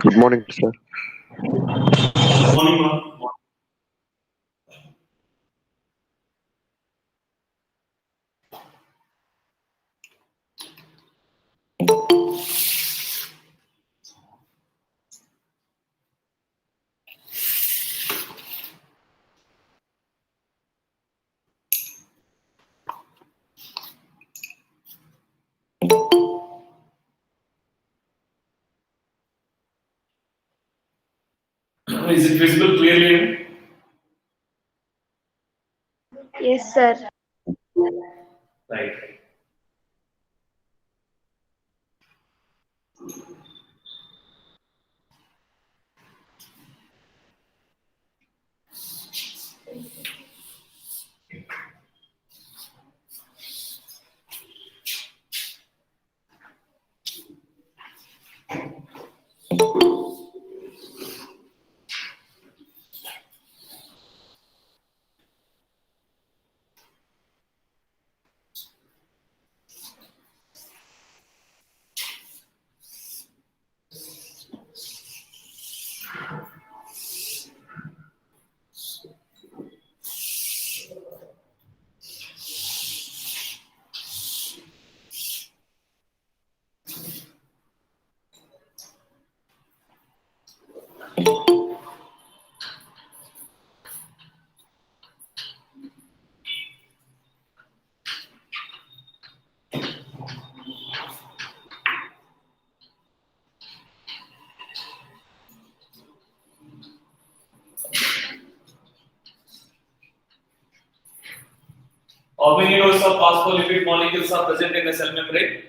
Good morning, sir. Good morning, ma'am. Is it visible clearly? Yes, sir. Right. How many rows of phospholipid molecules are present in the cell membrane?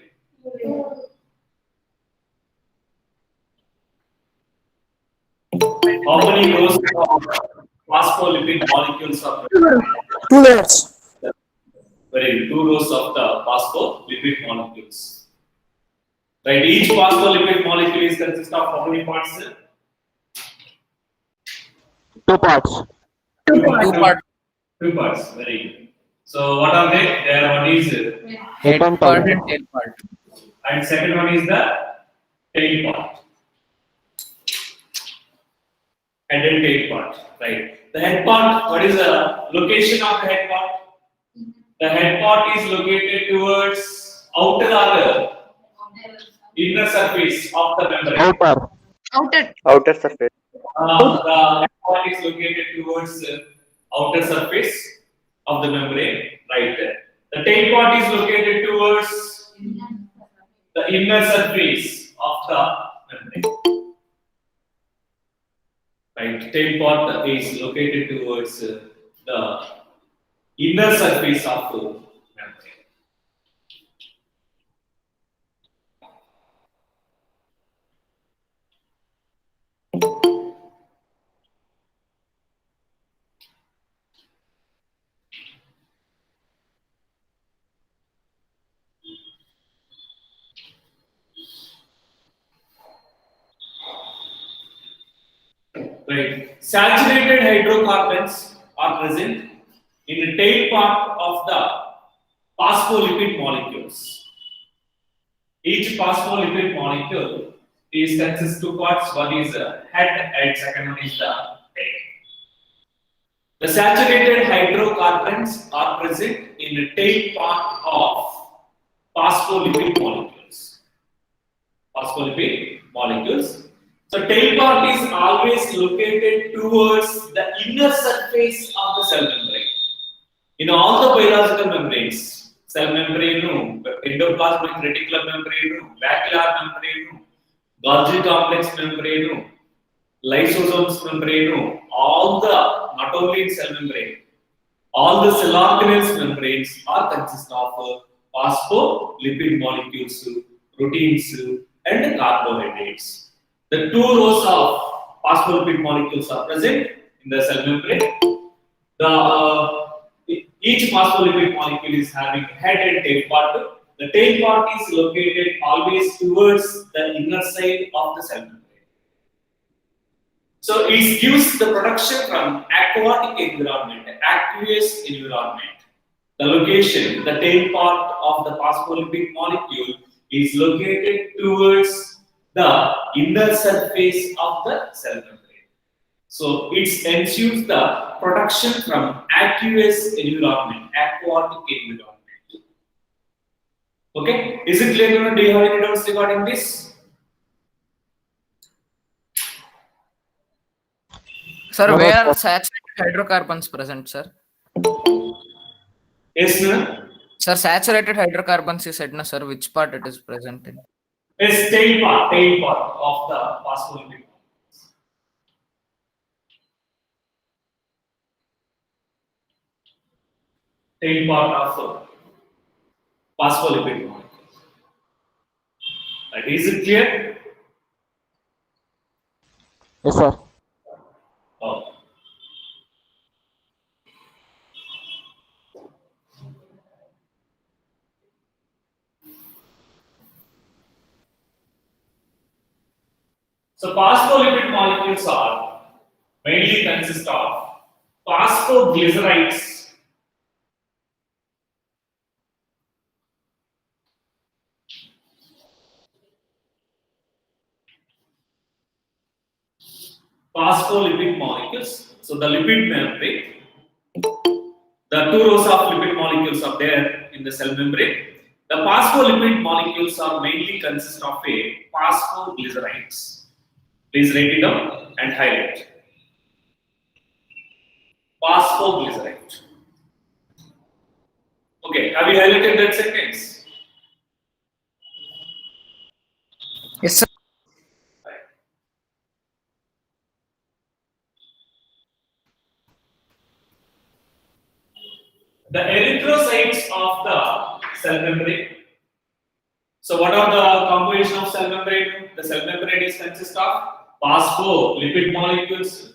How many rows of phospholipid molecules are present? Two layers. Very good. Two rows of the phospholipid molecules. Right. Each phospholipid molecule is consist of how many parts? Sir? Two parts. Two Two part. Two parts. Very good. So what are they? There one is Head and part tail. and tail part. and second one is the tail part. Head and tail part. Right. The head part. What is the location of the head part? The head part is located towards outer or inner surface of the membrane. Outer. Outer. Outer surface. The head part is located towards outer surface of the membrane, right there. The tail part is located towards the inner surface of the membrane. Right, tail part is located towards the inner surface of the membrane. Right. Saturated hydrocarbons are present in the tail part of the phospholipid molecules. Each phospholipid molecule is consists two parts. One is the head and second one is the tail. The saturated hydrocarbons are present in the tail part of phospholipid molecules. Phospholipid molecules. So tail part is always located towards the inner surface of the cell membrane. In all the biological membranes, cell membrane, endoplasmic reticular membrane, vacuolar membrane, Golgi complex membrane, lysosomes membrane, all the not only in cell membrane, all the cell organelles membranes are consist of phospholipid molecules, proteins, and carbohydrates. The two rows of phospholipid molecules are present in the cell membrane. Each phospholipid molecule is having head and tail part. The tail part is located always towards the inner side of the cell membrane. So it gives the production from aquatic environment, aqueous environment. The location, the tail part of the phospholipid molecule is located towards the inner surface of the cell membrane. So it ensures the protection from aqueous environment, aquatic environment. Okay, is it clear? Do you have any doubts regarding this? Sir, No, where sir. saturated hydrocarbons present, sir? Yes, no? Sir, saturated hydrocarbons, you said, no, sir. Which part it is present in? Yes, tail part of the phospholipid. Tail part of the phospholipid molecule. Right, is it clear? Yes, sir. Oh. So phospholipid molecules are mainly consist of phosphoglycerides, phospholipid molecules. So the lipid membrane, the two rows of lipid molecules are there in the cell membrane. The phospholipid molecules are mainly consist of a phosphoglycerides. Please write it down and highlight. Phosphoglyceride. Okay, have you highlighted that sentence? Yes, sir. The erythrocytes of the cell membrane. So, what are the composition of cell membrane? The cell membrane is consist of phospholipid molecules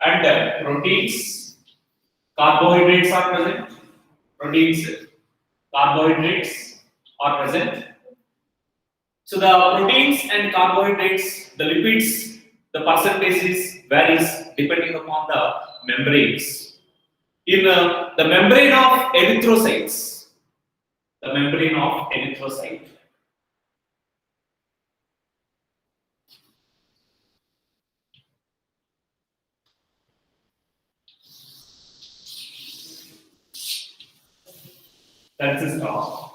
and proteins. Carbohydrates are present. Proteins, carbohydrates are present. So, the proteins and carbohydrates, the lipids, the percentages varies depending upon the membranes. In the membrane of erythrocytes, the membrane of erythrocyte. Consists of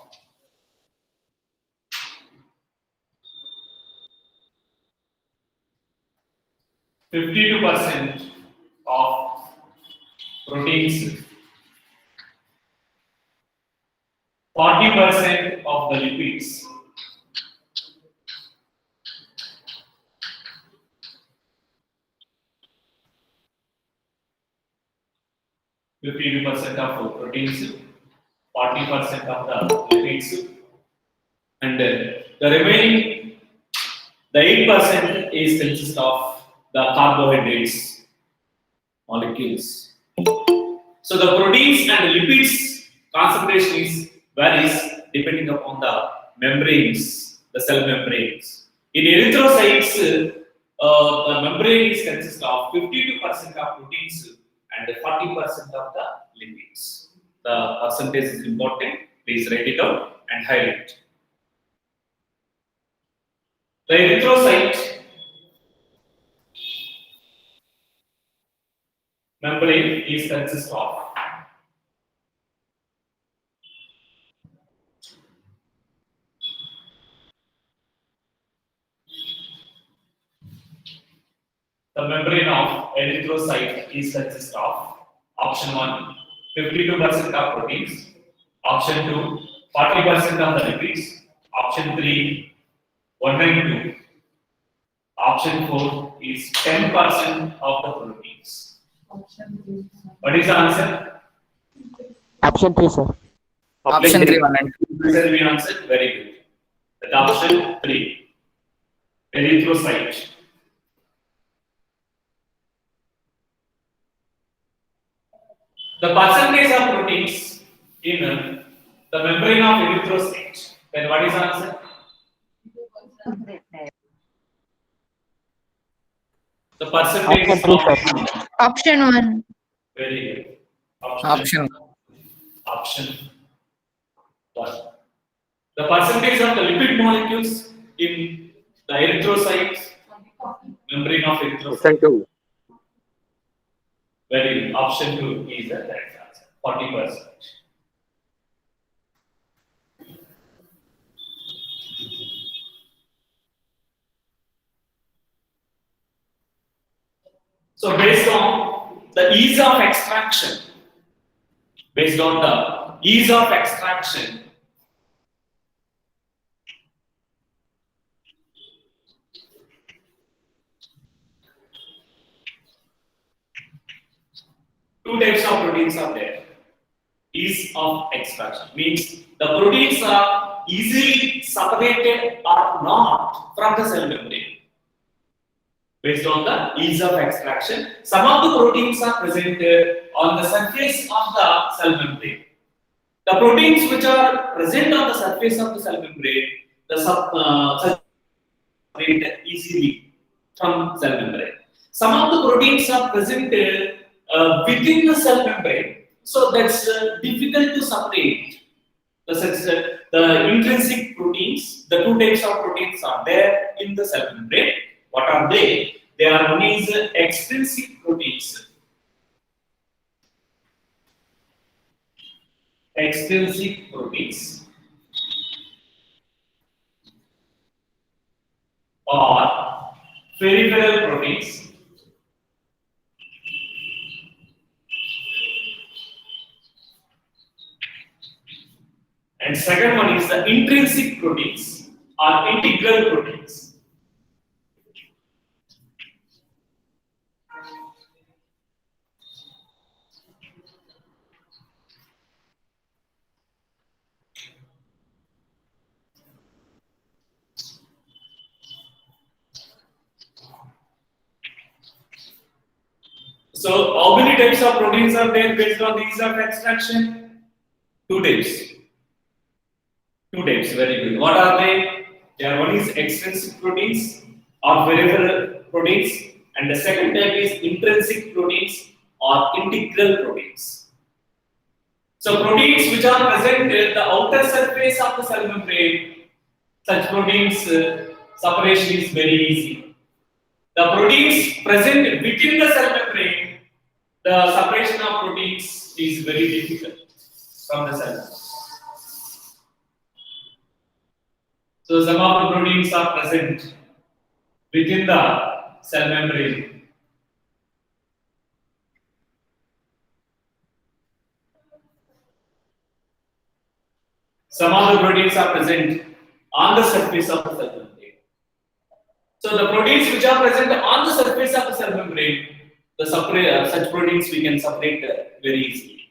52% of proteins, 40% of the lipids, 52% of proteins, 40% of the lipids, and the remaining, the 8% is consist of the carbohydrates molecules. So the proteins and the lipids concentration is varies depending upon the membranes, the cell membranes. In erythrocytes, the membrane is consist of 52% of proteins and 40% of the lipids. The percentage is important. Please write it down and highlight. The erythrocyte membrane is consist of the membrane of erythrocyte is consist of option 1 52% of proteins, option 2 40% of the lipids, option 3 1 and 2, option 4 is 10% of the proteins. What is the answer? Option 3, sir. Option 3, 1 and 2. Sir, we answered very good. That option 3 erythrocyte. The percentage of proteins in the membrane of erythrocyte. Then what is the answer? The percentage Option 3, of sir. Option 1. very good. Option. Option 1. The percentage of the lipid molecules in The erythrocyte, membrane of erythrocyte. Option 2. Very good. Option 2 is the correct answer. 40%. So based on the ease of extraction, two types of proteins are there. Ease of extraction means the proteins are easily separated or not from the cell membrane. Based on the ease of extraction, some of the proteins are present on the surface of the cell membrane. The proteins which are present on the surface of the cell membrane, separate easily from cell membrane. Some of the proteins are present within the cell membrane, so that's difficult to separate. The intrinsic proteins, the two types of proteins are there in the cell membrane. What are they? They are one is extrinsic proteins. Extrinsic proteins or peripheral proteins. And second one is the intrinsic proteins or integral proteins. So, how many types of proteins are there based on the ease of extraction? Two types. Two types, very good. What are they? There one is extrinsic proteins or peripheral proteins, and the second type is intrinsic proteins or integral proteins. So, proteins which are present at the outer surface of the cell membrane, such proteins separation is very easy. The proteins present within the cell membrane, the separation of proteins is very difficult from the cell. So some of the proteins are present within the cell membrane. Some of the proteins are present on the surface of the cell membrane. So the proteins which are present on the surface of the cell membrane, such proteins we can separate very easily.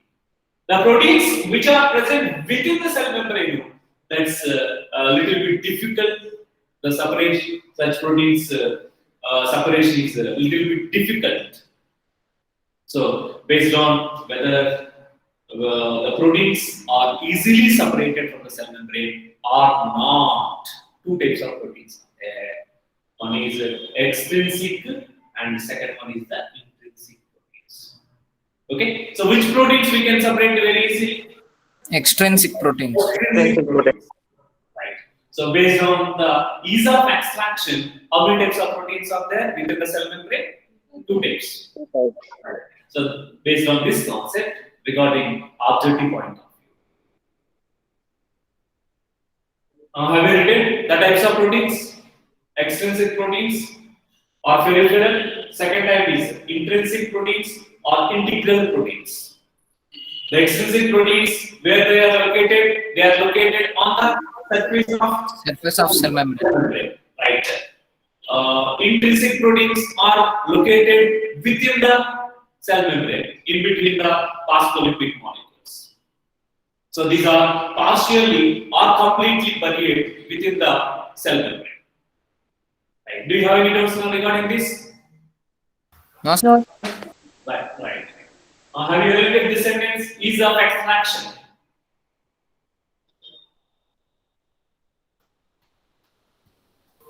The proteins which are present within the cell membrane, that's a little bit difficult. The separation, such proteins separation is a little bit difficult. So based on whether the proteins are easily separated from the cell membrane or not, two types of proteins are there. One is extrinsic and the second one is the intrinsic proteins. Okay, so which proteins we can separate very easily? Extrinsic proteins. Extrinsic proteins. Right. So based on the ease of extraction, how many types of proteins are there within the cell membrane? Two types. Right. So based on this concept regarding objective point of view. Have you written the types of proteins? Extrinsic proteins or peripheral. Second type is intrinsic proteins or integral proteins. The extrinsic proteins, where they are located? They are located on the Surface of cell membrane. Right. Intrinsic proteins are located within the cell membrane, in between the phospholipid molecules. So these are partially or completely buried within the cell membrane. Right. Do you have any doubts regarding this? No, sir. Right. Have you related this sentence? Ease of extraction.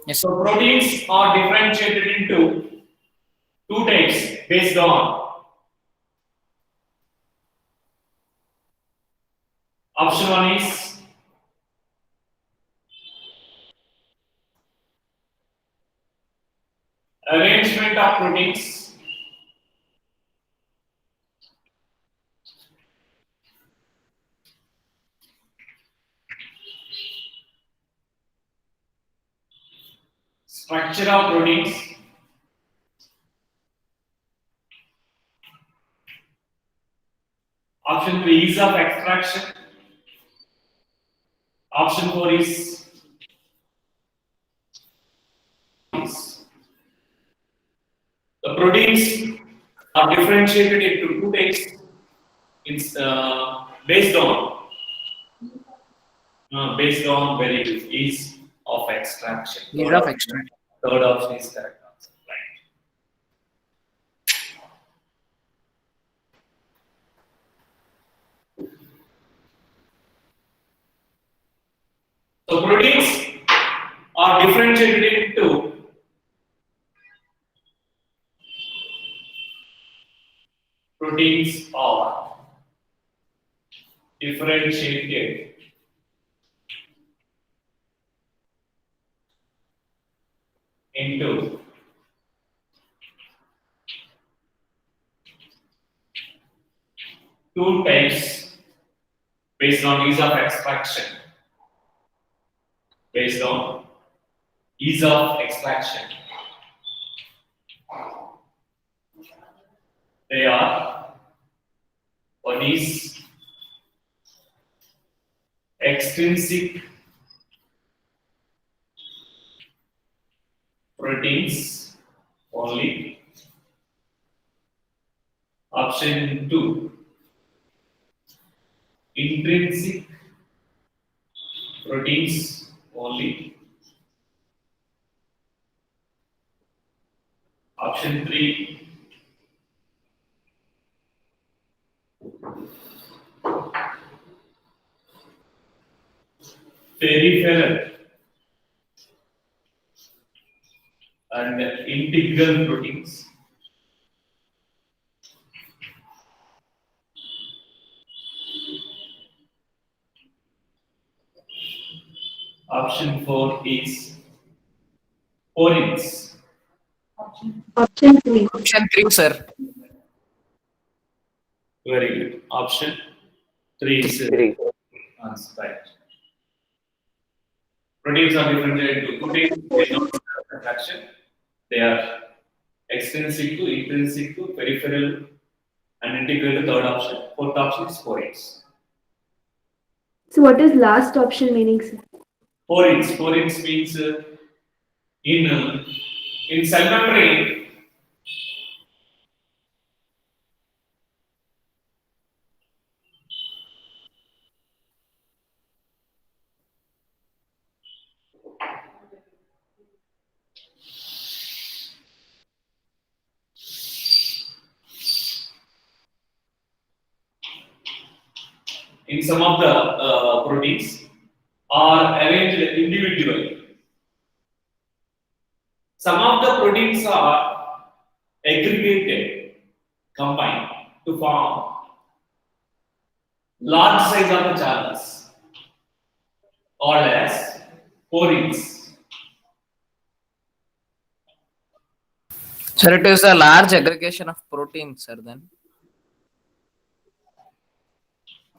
Yes. So proteins are differentiated into two types based on option one is arrangement of proteins, structure of proteins, option 3 ease of extraction, option 4 is the proteins are differentiated into two types. It's based on very good ease of extraction. Ease of extraction. Third option is correct answer. Right. So proteins are differentiated into proteins are differentiated into two types based on ease of extraction. Based on ease of extraction. They are, one is extrinsic proteins only. Option 2, intrinsic proteins only. Option 3, peripheral and integral proteins. Option 4 is porins. Option 3. Option 3, sir. Very good. Option 3 is answer. Right. Proteins are differentiated into two types based on attraction. They are extrinsic to, intrinsic to, peripheral, and integral to third option. Fourth option is porins. So what is last option meaning, sir? Porins. Porins means in cell membrane. In some of the proteins are arranged individually. Some of the proteins are aggregated, combined to form large size of the channels, called as porins. Sir, it is a large aggregation of proteins, sir, then.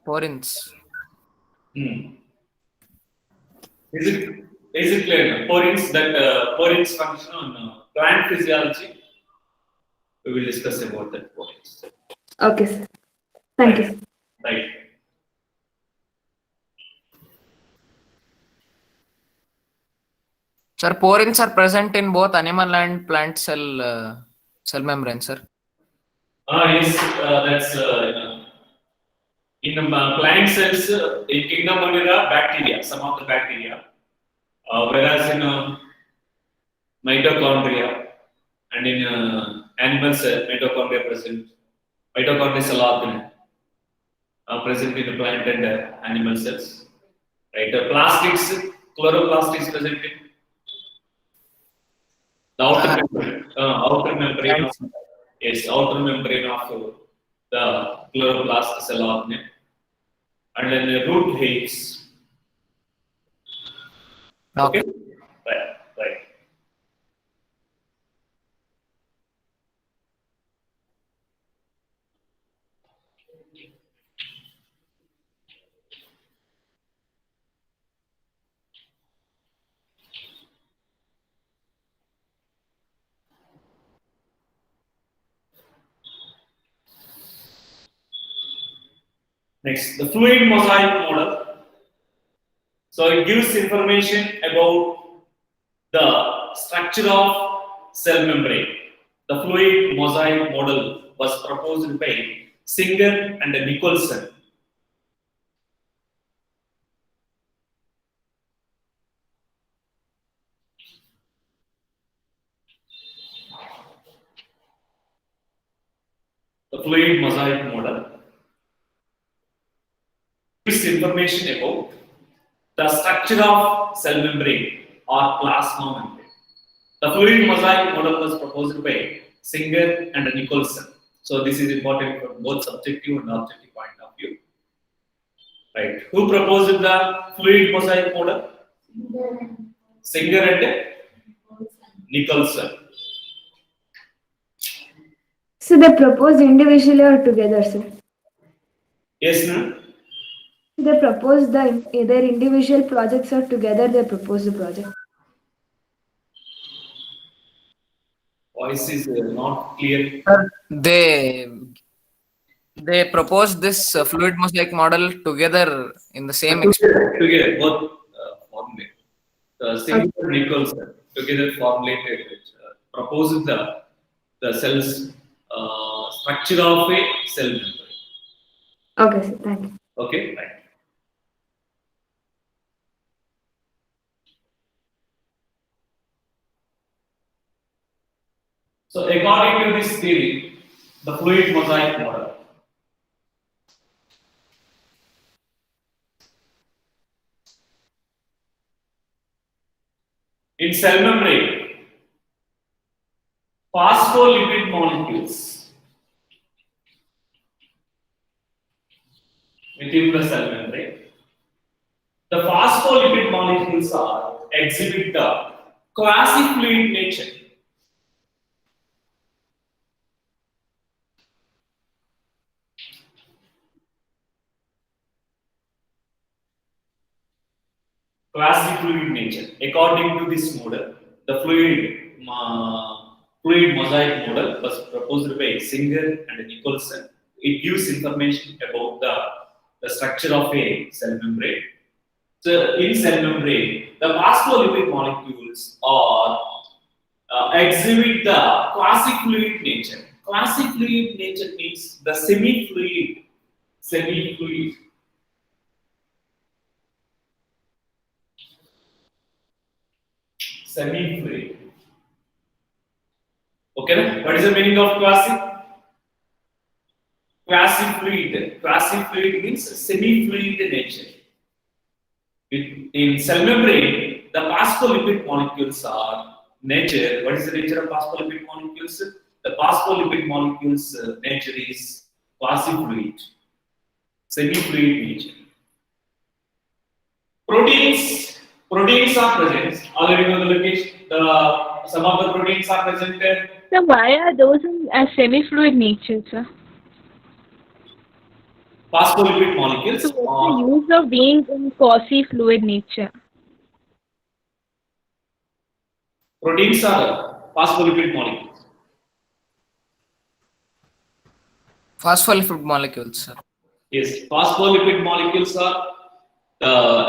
Porins. Is it clear? Porins, that porins function on plant physiology. We will discuss about that porins. Okay, sir. Thank you, sir. Right. Sir, porins are present in both animal and plant cell membrane, sir. Yes, that's in plant cells, in kingdom Monera, bacteria, some of the bacteria, whereas in mitochondria and in animal cell, mitochondria present, mitochondria cell organ present in the plant and animal cells. Right, plastics, chloroplastics present in the outer membrane of, yes, outer membrane of the chloroplast cell organ, and then the root hairs. Okay, right. Next, the fluid mosaic model. So it gives information about the structure of cell membrane. The fluid mosaic model was proposed by Singer and Nicholson. The fluid mosaic model gives information about the structure of cell membrane or plasma membrane. The fluid mosaic model was proposed by Singer and Nicholson. So this is important from both subjective and objective point of view. Right. Who proposed the fluid mosaic model? Singer and Nicholson. So they proposed individually or together, sir? Yes, no? They proposed their individual projects or together they proposed the project. Voice is not clear. Sir, they proposed this fluid mosaic model together in the same Together, both formulated. Singer and Nicholson together formulated, proposed the cell's structure of a cell membrane. Okay, sir. Thank you. Okay, right. So according to this theory, the fluid mosaic model. In cell membrane, phospholipid molecules within the cell membrane. The phospholipid molecules exhibit the quasi-fluid nature. Quasi-fluid nature. According to this model, the fluid mosaic model was proposed by Singer and Nicholson. It gives information about the structure of a cell membrane. So, in cell membrane, the phospholipid molecules exhibit the quasi-fluid nature. Quasi-fluid nature means the semi-fluid. Semi-fluid. Semi-fluid. Okay, what is the meaning of quasi? Quasi-fluid. Quasi-fluid means semi-fluid nature. In cell membrane, the phospholipid molecules are nature. What is the nature of phospholipid molecules? The phospholipid molecules nature is quasi-fluid, semi-fluid nature. Proteins are present. Already know the location. Some of the proteins are presented. So why are those in a semi-fluid nature, sir? Phospholipid molecules. So what's the use of being in quasi-fluid nature? Proteins are phospholipid molecules. phospholipid molecules, sir. Yes, phospholipid molecules are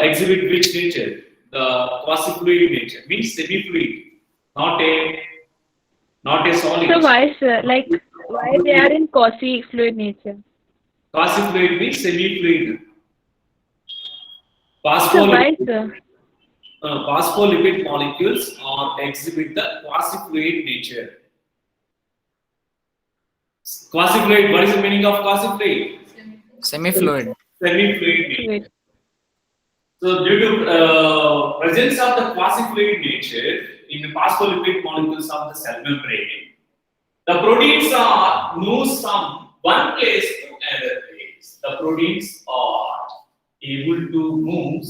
exhibit which nature? The quasi-fluid nature means semi-fluid, not a solid. So why, sir? Like, why they are in quasi-fluid nature? Quasi-fluid means semi-fluid. So why, sir? Phospholipid molecules exhibit the quasi-fluid nature. Quasi-fluid. What is the meaning of quasi-fluid? Semi-fluid. Semi-fluid nature. Fluid. So, due to presence of the quasi-fluid nature in the phospholipid molecules of the cell membrane, the proteins are moves from one place to another place. The proteins are able to move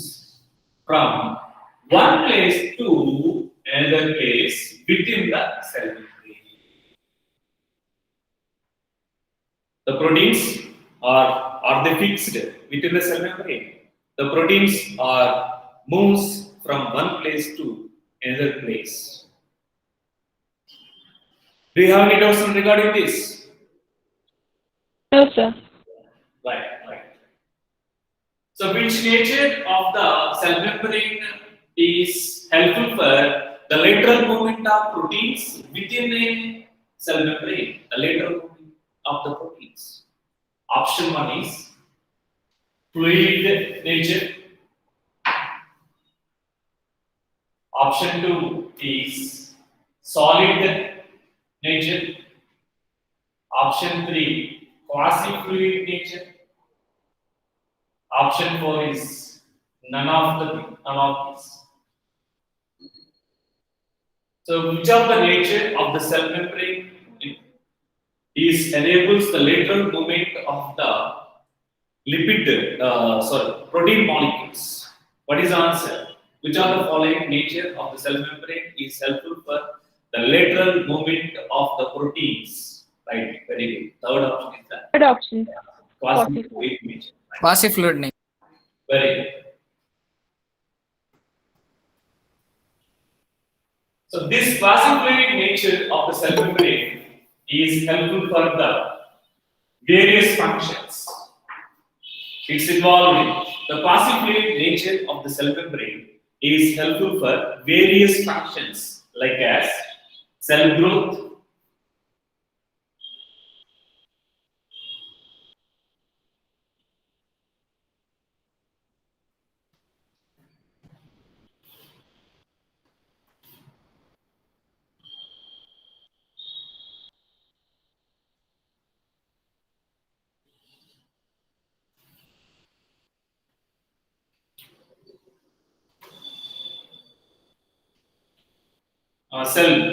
from one place to another place within the cell membrane. The proteins are they fixed within the cell membrane? The proteins are moves from one place to another place. Do you have any doubts regarding this? No, sir. Right, right. So, which nature of the cell membrane is helpful for the lateral movement of proteins within a cell membrane? The lateral movement of the proteins. Option 1 is fluid nature. Option 2 is solid nature. Option 3 quasi-fluid nature. Option 4 is none of these. So, which of the nature of the cell membrane enables the lateral movement of the protein molecules? What is the answer? Which of the following nature of the cell membrane is helpful for the lateral movement of the proteins? Right, very good. Third option is that Third option. quasi-fluid nature. Right. Quasi-fluid nature. Very good. So this quasi-fluid nature of the cell membrane is helpful for the various functions. It's involved in the quasi-fluid nature of the cell membrane is helpful for various functions like as cell growth,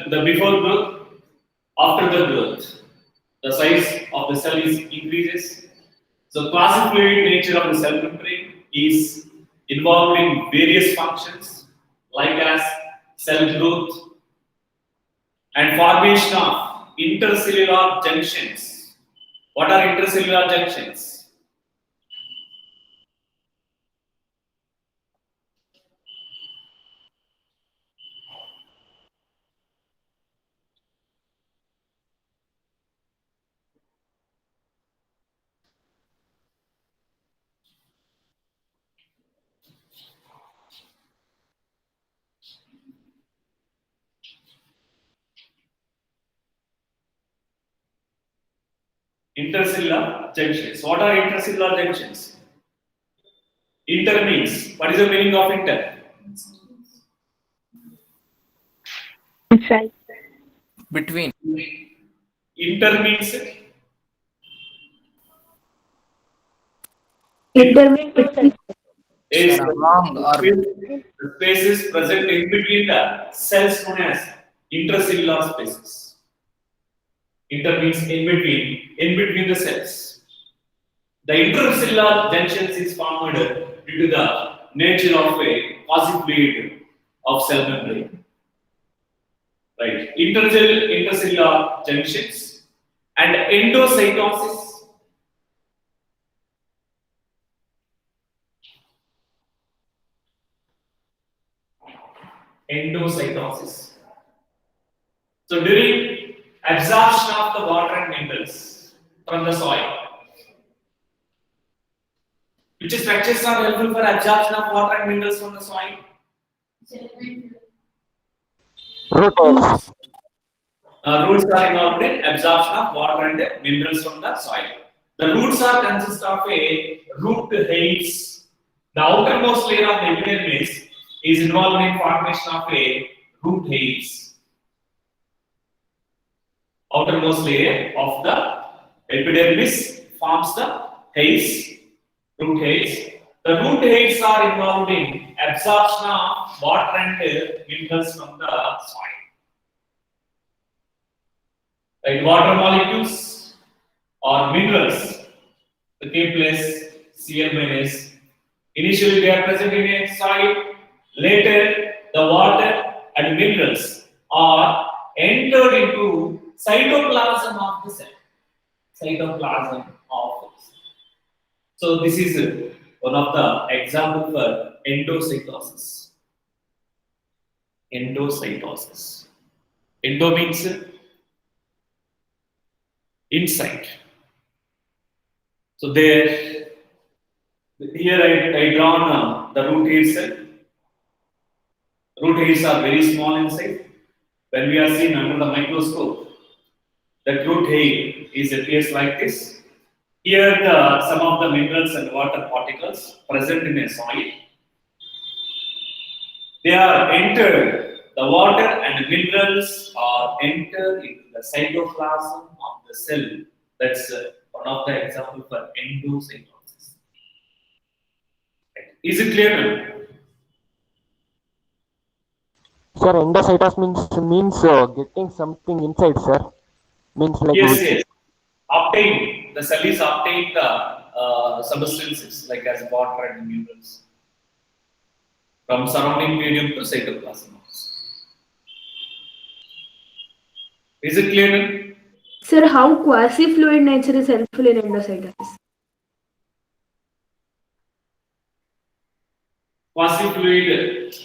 the before growth, after the growth, the size of the cell is increases. So quasi-fluid nature of the cell membrane is involved in various functions like as cell growth and formation of intercellular junctions. What are intercellular junctions? Intercellular junctions. What are intercellular junctions? Inter means, what is the meaning of inter? Inside. Between. Inter means Intermediate. is Among or the spaces present in between the cells known as intercellular spaces. Inter means in between the cells. The intercellular junctions is formed due to the nature of a quasi-fluid of cell membrane. Right. Intercellular junctions and endocytosis. Endocytosis. So during absorption of the water and minerals from the soil, which structures are helpful for absorption of water and minerals from the soil? Root hairs. Roots are involved in absorption of water and minerals from the soil. The roots are consist of a root hairs. The outermost layer of the epidermis is involved in formation of a root hairs. Outermost layer of the epidermis forms the hairs, root hairs. The root hairs are involved in absorption of water and minerals from the soil. Right, water molecules or minerals, the K plus Cl minus. Initially, they are present in a soil. Later, the water and minerals are entered into cytoplasm of the cell. Cytoplasm of the cell. So, this is one of the examples for endocytosis. Endocytosis. Endo means inside. So there Here I drawn the root hair cell. Root hairs are very small inside. When we are seen under the microscope, the root hair appears like this. Here, some of the minerals and water particles present in a soil, they are entered. The water and minerals are entered into the cytoplasm of the cell. That's one of the examples for endocytosis. Is it clear now? Sir, endocytosis means getting something inside, sir. Means like Yes. Obtain the cell is obtain the substances like as water and minerals from surrounding medium to cytoplasm. Is it clear now? Sir, how quasi-fluid nature is helpful in endocytosis? Quasi-fluid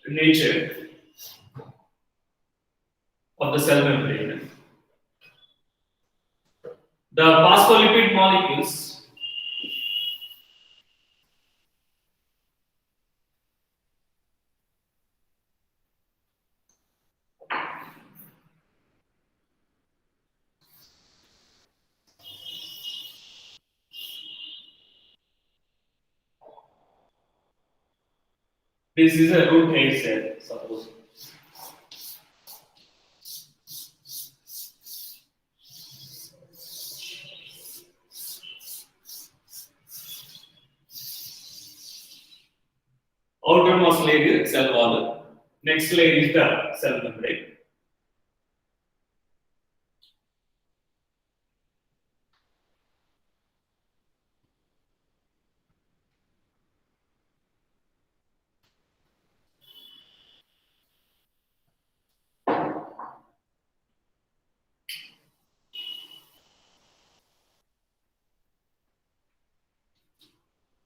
nature of the cell membrane. The phospholipid molecules this is a root hair cell, suppose. Outermost layer is cell wall. Next layer is the cell membrane.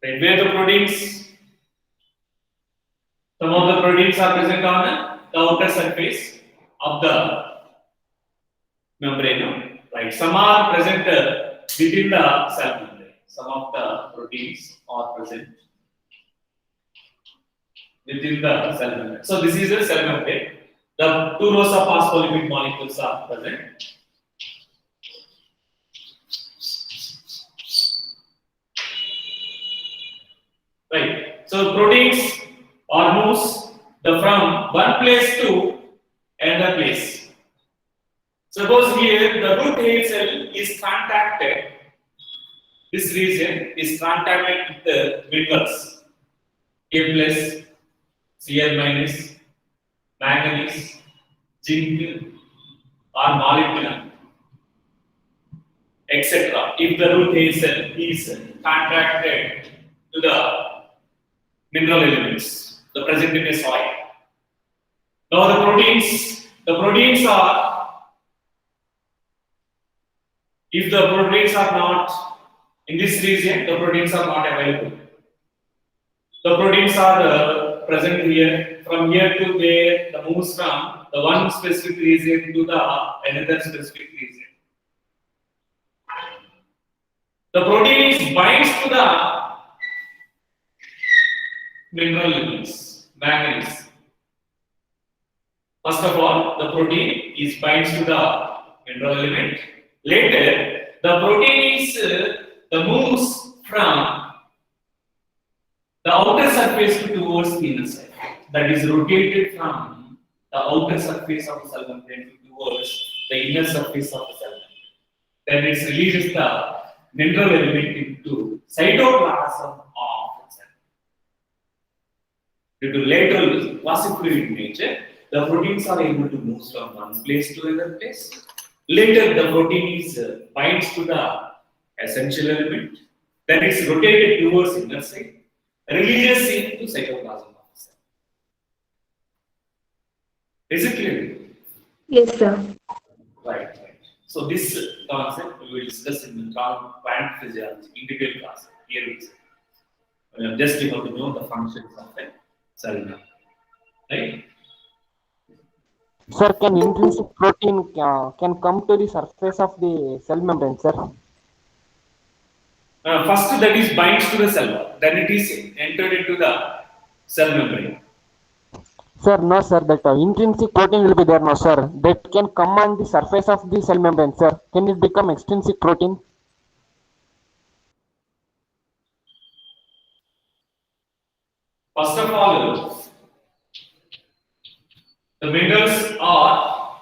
Then where the proteins, some of the proteins are present on the outer surface of the membrane, right? Some are present within the cell membrane. Some of the proteins are present within the cell membrane. So this is a cell membrane. The two rows of phospholipid molecules are present. Right. So proteins are moves from one place to another place. Suppose here the root hair cell is contacted. This region is contacted with the minerals K plus, Cl minus, manganese, zinc, or molybdenum, etc. If the root hair cell is contracted to the mineral elements, the present in a soil. Now the proteins are, if the proteins are not in this region, the proteins are not available. The proteins are present here, from here to there, the moves from the one specific region to the another specific region. The protein is binds to the mineral elements, manganese. First of all, the protein is binds to the mineral element. Later, the protein is the moves from the outer surface towards the inner side. That is rotated from the outer surface of the cell membrane towards the inner surface of the cell membrane. Then it releases the mineral element into cytoplasm of the cell. Due to lateral quasi-fluid nature, the proteins are able to move from one place to another place. Later, the protein is binds to the essential element. Then it's rotated towards inner side, releases into cytoplasm of the cell. Is it clear? Yes, sir. Right. So this concept we will discuss in the plant physiology, integral class. Here we say. Just you have to know the functions of a cell membrane. Right? Sir, can intrinsic protein can come to the surface of the cell membrane, sir? First, that is binds to the cell wall. Then it is entered into the cell membrane. Sir, no, sir, that intrinsic protein will be there, no, sir. That can come on the surface of the cell membrane, sir. Can it become extrinsic protein? First of all, the minerals are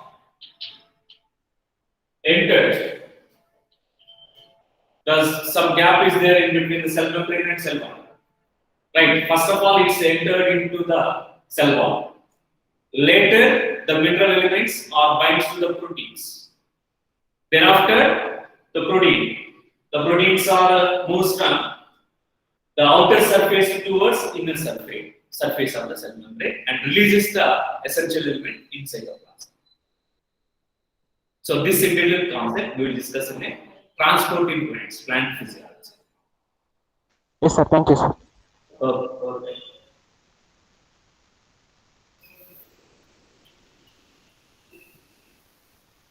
entered. Thus, some gap is there in between the cell membrane and cell wall. Right. First of all, it's entered into the cell wall. Later, the mineral elements are binds to the proteins. Thereafter, the proteins are moves from the outer surface towards inner surface of the cell membrane and releases the essential element in cytoplasm. So this intelligent concept we will discuss in a transporting plants, plant physiology. Yes, sir. Thank you, sir. Okay.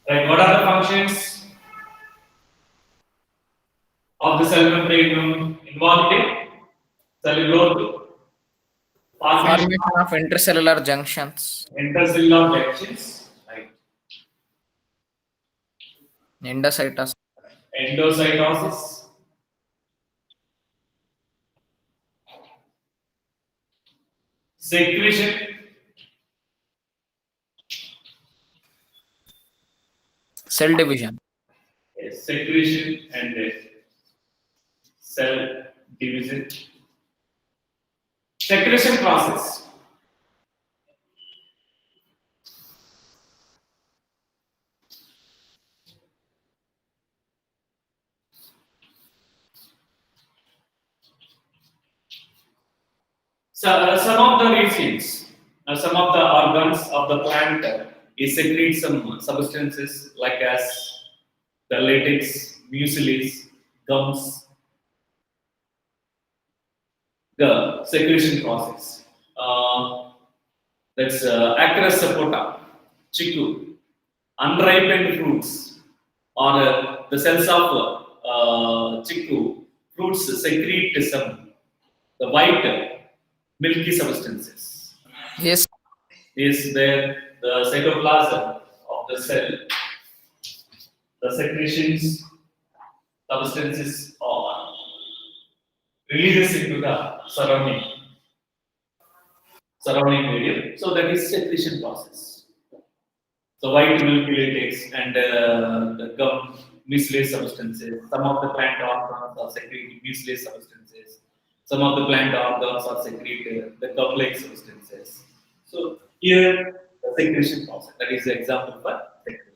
Right, what are the functions of the cell membrane involved in cell growth, formation Formation of intercellular junctions, intercellular junctions, right? endocytosis, Endocytosis, secretion, cell division, secretion and cell division. Secretion process. So, some of the regions, some of the organs of the plant secrete some substances like as the latex, mucilage, gums, the secretion process. That's Acris sapota, chiku, unripened fruits, or the cells of chiku fruits secrete the white milky substances. yes, Is where the cytoplasm of the cell, the secretions substances are releases into the surrounding medium. So that is secretion process. So white milky latex and the gum mucilage substances. Some of the plant organs are secreting mucilage substances. Some of the plant organs are secreting the gum-like substances. So here the secretion process. That is the example for secretion.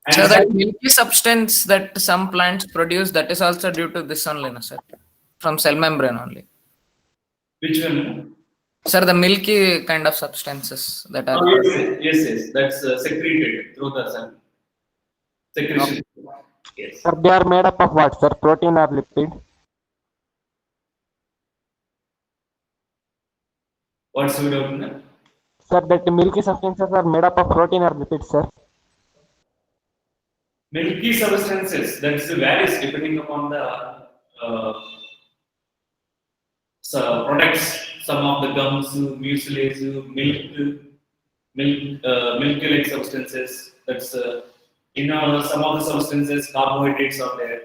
And so that milky substance that some plants produce, that is also due to this only, no, sir, from cell membrane only. which one? Sir, the milky kind of substances that are Yes. That's secreted through the cell. Secretion. Yes. Sir, they are made up of what, sir? Protein or lipid? What's your doubt? Sir, that milky substances are made up of protein or lipid, sir? Milky substances, that's varies depending upon the products. Some of the gums, mucilage, milk-like substances. That's some of the substances, carbohydrates are there.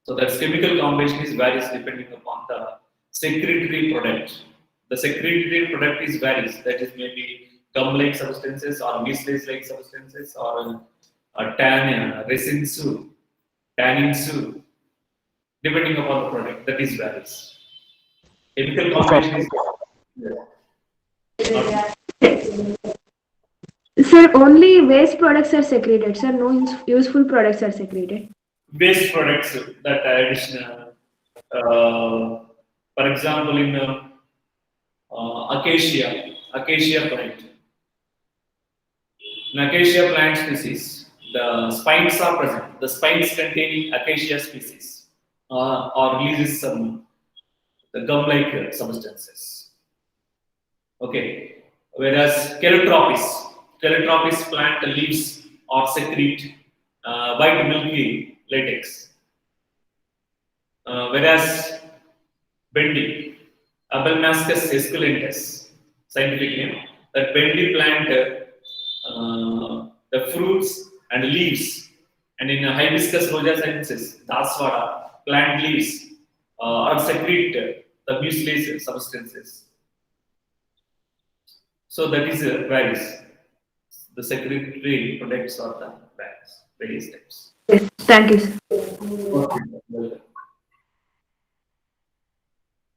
So that's chemical combination is varies depending upon the secretory product. The secretory product is varies. That is maybe gum-like substances or mucilage-like substances or resins, tannins, depending upon the product. That is varies. Chemical combination is Sir, only waste products are secreted, sir. No useful products are secreted. waste products that are additional. For example, in acacia plant. In acacia plant species, the spines are present. The spines containing acacia species or releases the gum-like substances. Okay. Whereas Calotropis plant leaves or secrete white milky latex. whereas bendy, Abelmascus esculentus, scientific name, that bendy plant, the fruits and leaves, and in Hibiscus rojacensis, Daswara, plant leaves are secrete the mucilaginous substances. So that is varies. The secretory products are the various types. Yes, thank you, sir.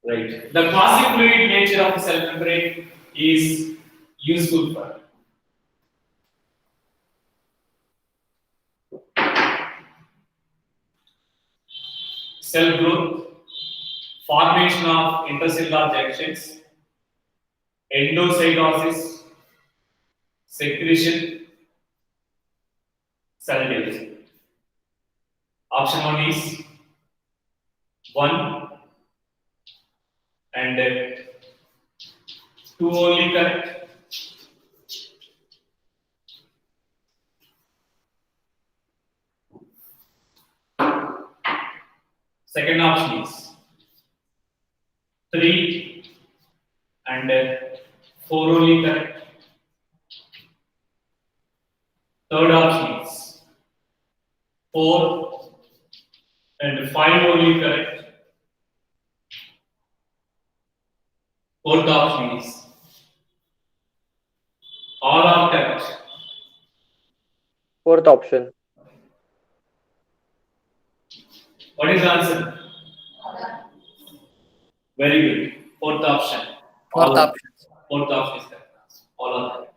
Right. The quasi-fluid nature of the cell membrane is useful for cell growth, formation of intercellular junctions, endocytosis, secretion, cell division. Option 1 is 1 and 2 only correct. Second option is 3 and 4 only correct. Third option is 4 and 5 only correct. Fourth option is all are correct. Fourth option. What is the answer? Very good. Fourth option. Fourth All- option. Fourth option is correct. All are correct.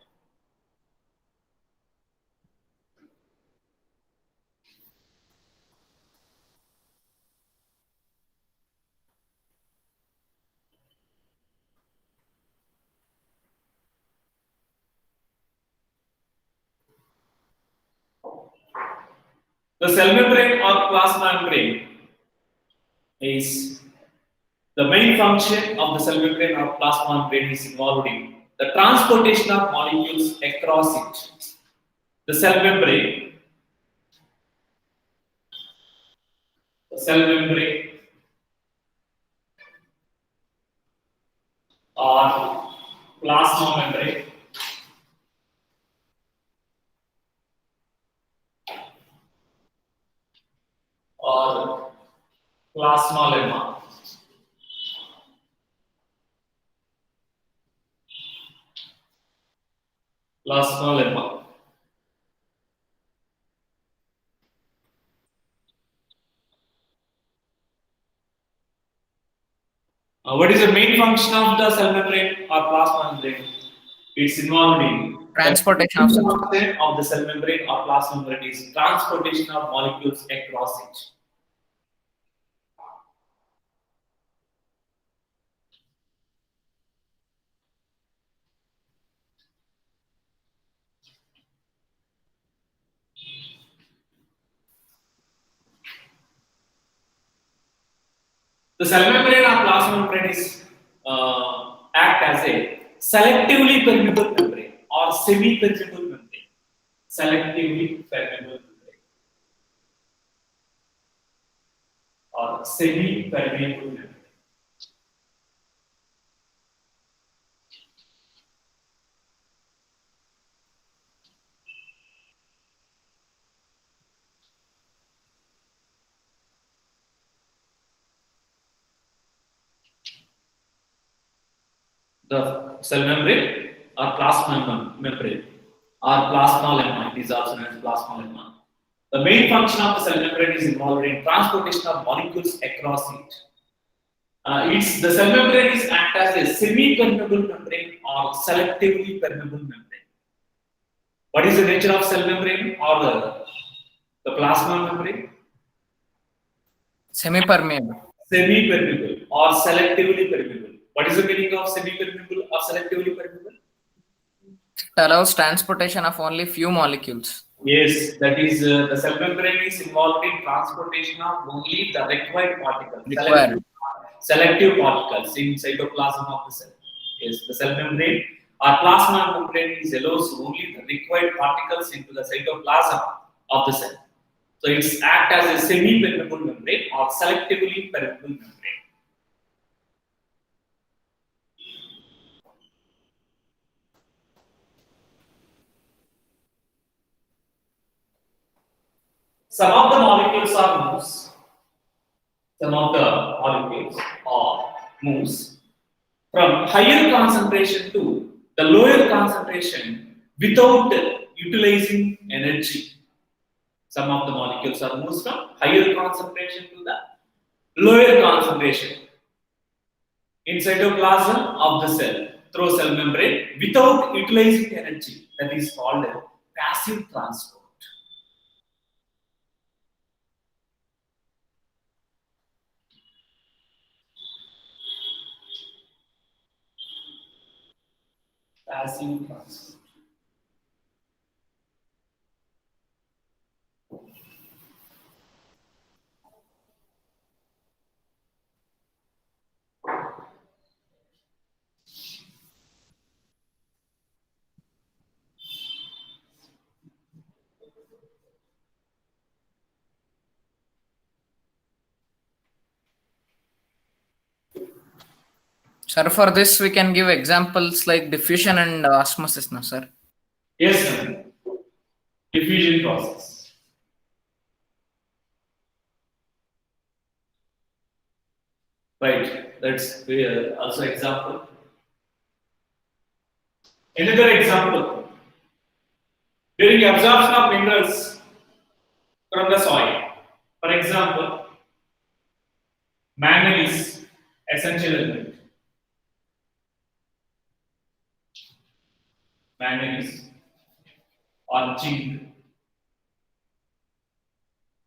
The cell membrane or plasma membrane is the main function of the cell membrane or plasma membrane is involved in the transportation of molecules across it. The cell membrane or plasma membrane or plasma lemma. Plasma lemma. What is the main function of the cell membrane or plasma membrane? It's involved in Transportation of the substance. function of the cell membrane or plasma membrane is transportation of molecules across it. The cell membrane or plasma membrane is act as a selectively permeable membrane or semi-permeable membrane. Selectively permeable membrane or semi-permeable membrane. The cell membrane or plasma membrane or plasma lemma, it is also known as plasma lemma. The main function of the cell membrane is involved in transportation of molecules across it. The cell membrane is act as a semi-permeable membrane or selectively permeable membrane. What is the nature of cell membrane or the plasma membrane? Semi-permeable. Semi-permeable or selectively permeable. What is the meaning of semi-permeable or selectively permeable? It allows transportation of only few molecules. Yes, that is the cell membrane is involved in transportation of only the required particles. Required. Selective particles in cytoplasm of the cell. Yes, the cell membrane or plasma membrane is allows only the required particles into the cytoplasm of the cell. So it's act as a semi-permeable membrane or selectively permeable membrane. Some of the molecules are moves. Some of the molecules are moves from higher concentration to the lower concentration without utilizing energy. Some of the molecules are moves from higher concentration to the lower concentration in cytoplasm of the cell through cell membrane without utilizing energy. That is called passive transport. Passive transport. Sir, for this we can give examples like diffusion and osmosis, no, sir? Yes, sir. Diffusion process. Right, that's also example. Another example, during absorption of minerals from the soil. For example, manganese, essential element. Manganese or zinc.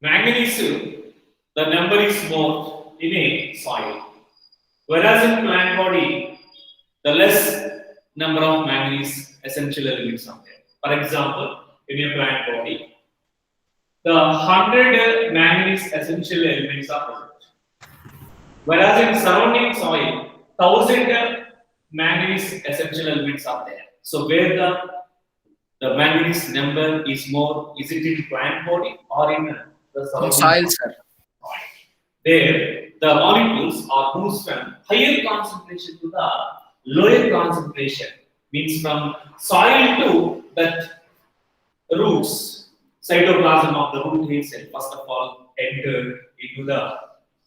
Manganese, the number is more in a soil, whereas in plant body, the less number of manganese essential elements are there. For example, in a plant body, the 100 manganese essential elements are present, whereas in surrounding soil, 1000 manganese essential elements are there. So where the manganese number is more, is it in plant body or in the In surrounding soil, sir. there, the molecules are moved from higher concentration to the lower concentration, means from soil to that roots, cytoplasm of the root hair cell. First of all, enter into the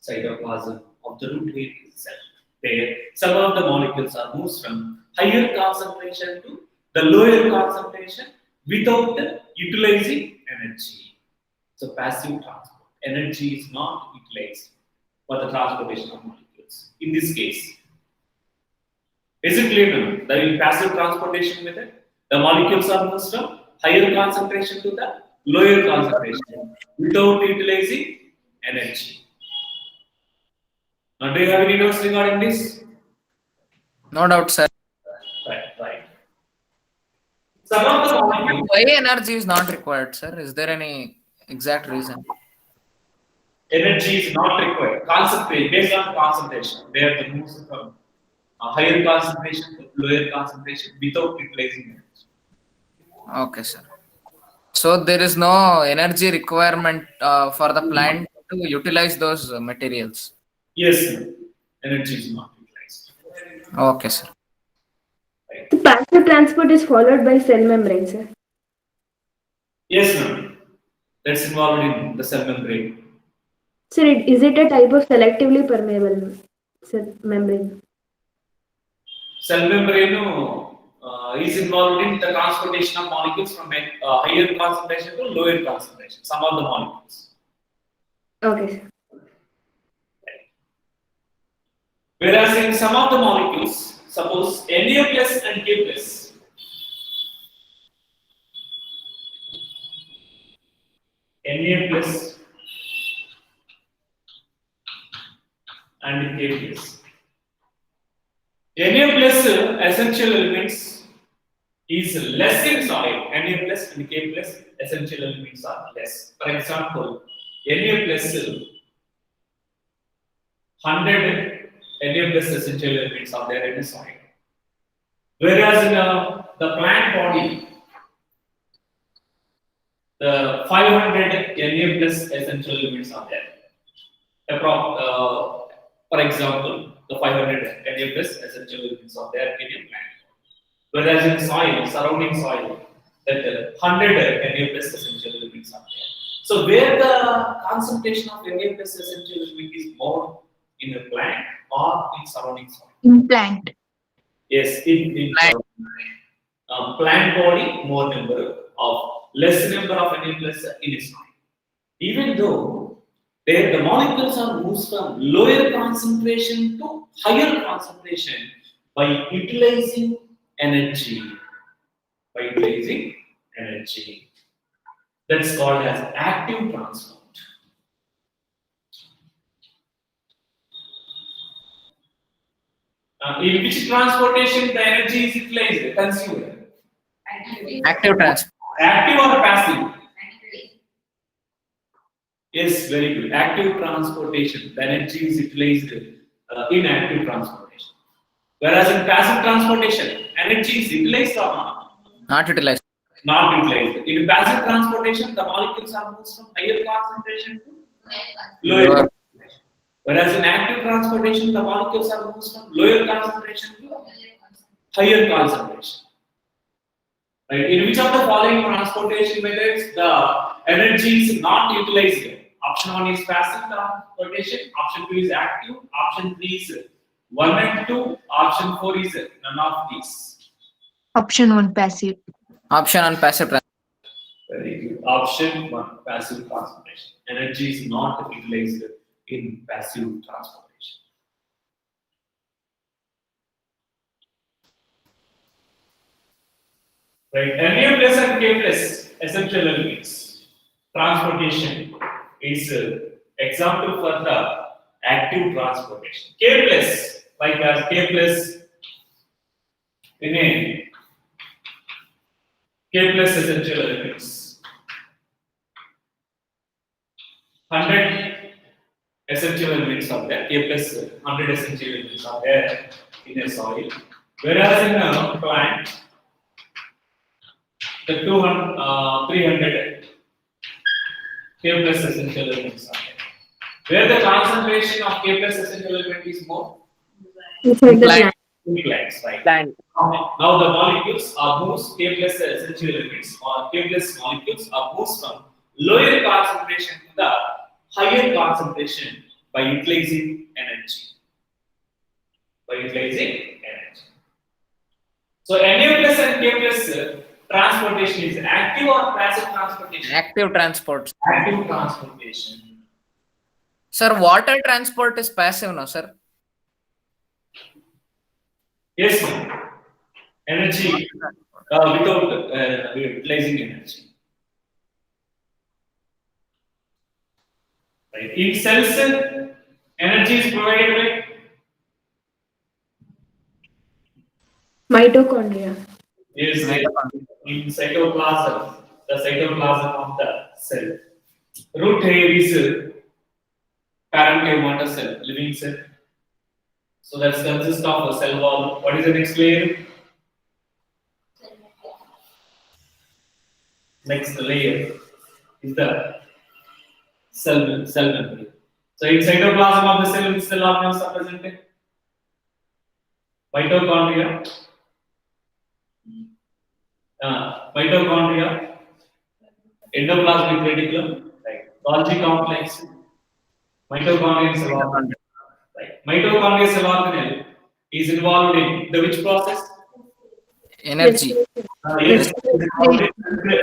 cytoplasm of the root hair cell. There, some of the molecules are moved from higher concentration to the lower concentration without utilizing energy. So passive transport. Energy is not utilized for the transportation of molecules. In this case, is it clear now? The passive transportation method, the molecules are moved from higher concentration to the lower concentration without utilizing energy. Now, do you have any notes regarding this? No doubt, sir. Right. Some of the molecules, Why energy is not required, sir? Is there any exact reason? energy is not required. Concentrate based on concentration. Where the moves from higher concentration to lower concentration without utilizing energy. Okay, sir. So there is no energy requirement for the plant to utilize those materials. Yes, sir. Energy is not utilized. Okay, sir. Right. The passive transport is followed by cell membrane, sir. Yes, ma'am. That's involved in the cell membrane. Sir, is it a type of selectively permeable cell membrane? Cell membrane is involved in the transportation of molecules from higher concentration to lower concentration. Some of the molecules. Okay, sir. Whereas in some of the molecules, suppose Na plus and K plus, Na plus and K plus. Na plus essential elements is less in soil. Na plus and K plus essential elements are less. For example, Na plus 100 Na plus essential elements are there in the soil. Whereas in the plant body, the 500 Na plus essential elements are there. For example, the 500 Na plus essential elements are there in a plant. Whereas in soil, surrounding soil, that 100 Na plus essential elements are there. So where the concentration of Na plus essential element is more in a plant or in surrounding soil? Implant. Yes, in Plant. plant body, more number of less number of Na plus in its soil. Even though there the molecules are moved from lower concentration to higher concentration by utilizing energy. By utilizing energy. That's called as active transport. In which transportation the energy is utilized, consumed? Active transport. Active or passive? Yes, very good. Active transportation, the energy is utilized in active transportation. Whereas in passive transportation, energy is utilized or not? Not utilized. Not utilized. In passive transportation, the molecules are moved from higher concentration to lower Lower. concentration. Whereas in active transportation, the molecules are moved from lower concentration to higher concentration. Right? In which of the following transportation methods the energy is not utilized? Option 1 is passive transportation, option 2 is active, option 3 is 1 and 2, option 4 is none of these. Option 1 passive. Option on passive transport. Very good. Option 1 passive transportation. Energy is not utilized in passive transportation. Right. Na plus and K plus essential elements. Transportation is example for the active transportation. K plus, like as K plus in a K plus essential elements. 100 essential elements are there. K plus 100 essential elements are there in a soil. Whereas in a plant, the 300 K plus essential elements are there. Where the concentration of K plus essential element is more? Inside the Plant. plant. In plants, right? Plant. Now the molecules are moved, K plus essential elements or K plus molecules are moved from lower concentration to the higher concentration by utilizing energy. By utilizing energy. So Na plus and K plus transportation is active or passive transportation? Active transport. Active transportation. Sir, water transport is passive, no, sir? Yes, ma'am. Energy without utilizing energy. Right. In cells, energy is provided by Mitochondria. yes, in cytoplasm, the cytoplasm of the cell. Root hair is parenchyma water cell, living cell. So that consists of a cell wall. What is the next layer? Next layer is the cell membrane. So in cytoplasm of the cell, which cell organelles are present? Mitochondria. Mitochondria, endoplasmic reticulum, right? Golgi complex, mitochondrial cell organelle. Right. Mitochondrial cell organelle is involved in the which process? Energy. Yes,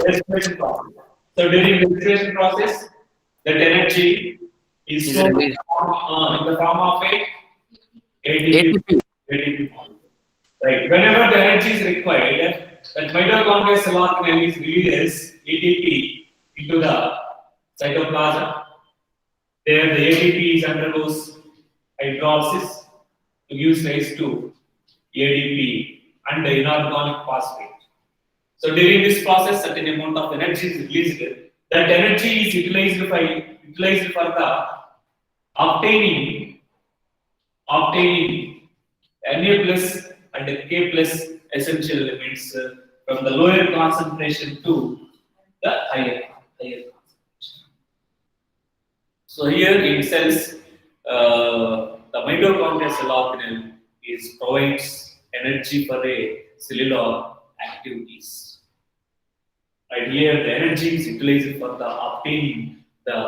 respiration process. So during the respiration process, that energy is Is stored released. in the form of a ATP. ATP molecule. Right. Whenever the energy is required, that mitochondrial cell organelle is releases ATP into the cytoplasm. There, the ATP undergoes hydrolysis to give rise to ADP and inorganic phosphate. So during this process, certain amount of energy is released. That energy is utilized for the obtaining Na plus and K plus essential elements from the lower concentration to the higher concentration. higher concentration. So here in cells, the mitochondrial cell organelle provides energy for a cellular activities. Right here, the energy is utilized for the obtaining the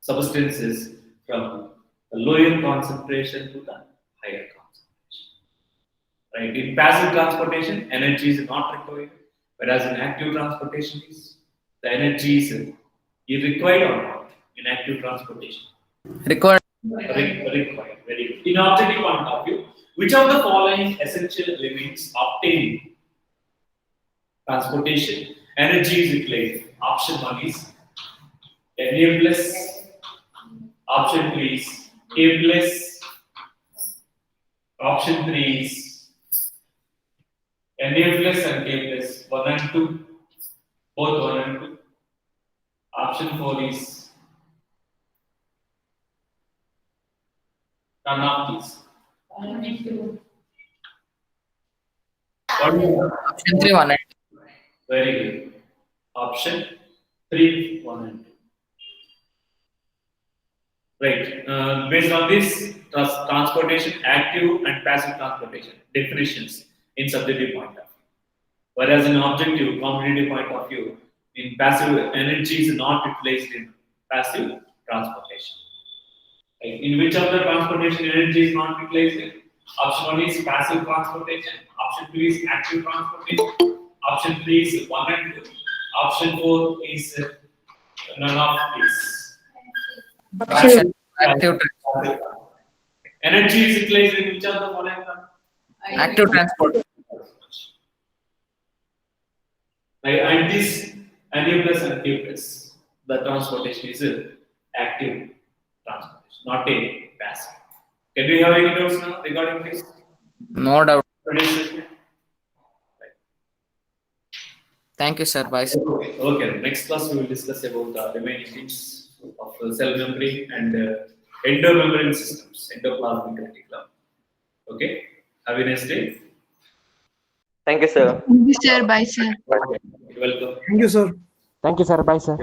substances from the lower concentration to the higher concentration. Right? In passive transportation, energy is not required, whereas in active transportation, the energy is required or not in active transportation. Required. Required. Very good. In objective point of view, which of the following essential elements obtain transportation energy is utilized? Option 1 is Na plus. Option 2 is K plus. Option 3 is Na plus and K plus 1 and 2, both 1 and 2. Option 4 is none of these. What is Option 3, 1 and very good. Option 3, 1 and 2. Right. Based on this, transportation, active and passive transportation definitions in subjective point of view. Whereas in objective, competitive point of view, in passive, energy is not utilized in passive transportation. Right. In which of the transportation energy is not utilized? Option 1 is passive transportation. Option 2 is active transportation. Option 3 is 1 and 2. Option 4 is none of these. Option active transport. Energy is utilized in which of the following? Active transport. Right, and this Na plus and K plus, the transportation is active transportation, not a passive. Can we have any doubts now regarding this? No doubt. Right. Thank you, sir. Bye, sir. Okay. Next class we will discuss about the remaining things of cell membrane and endomembrane systems, endoplasmic reticulum. Okay. Have a nice day. Thank you, sir. Thank you, sir. Bye, sir. You're welcome. Thank you, sir. Thank you, sir. Bye, sir.